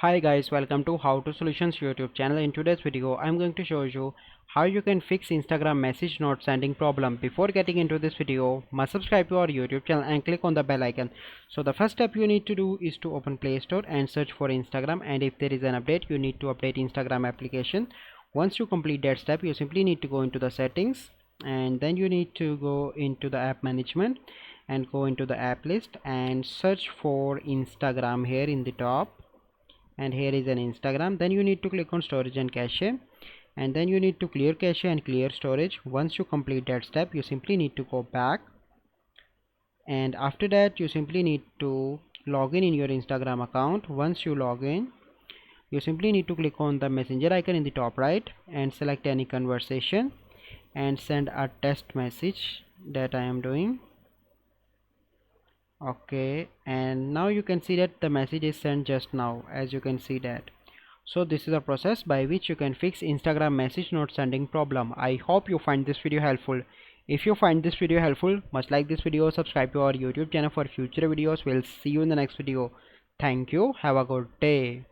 Hi guys, welcome to How to Solutions YouTube channel. In today's video I'm going to show you how you can fix Instagram message not sending problem. Before getting into this video, must subscribe to our YouTube channel and click on the bell icon. So the first step you need to do is to open Play Store and search for Instagram, and if there is an update you need to update Instagram application. Once you complete that step, you simply need to go into the settings, and then you need to go into the app management and go into the app list and search for Instagram here in the top, and here is an Instagram. Then you need to click on storage and cache, and then you need to clear cache and clear storage. Once you complete that step, you simply need to go back, and after that you simply need to log in your Instagram account. Once you log in, you simply need to click on the messenger icon in the top right and select any conversation and send a test message that I am doing. Okay, and now you can see that the message is sent just now, as you can see that. So this is a process by which you can fix Instagram message not sending problem. I hope you find this video helpful. If you find this video helpful, must like this video, subscribe to our YouTube channel for future videos. We'll see you in the next video. Thank you, have a good day.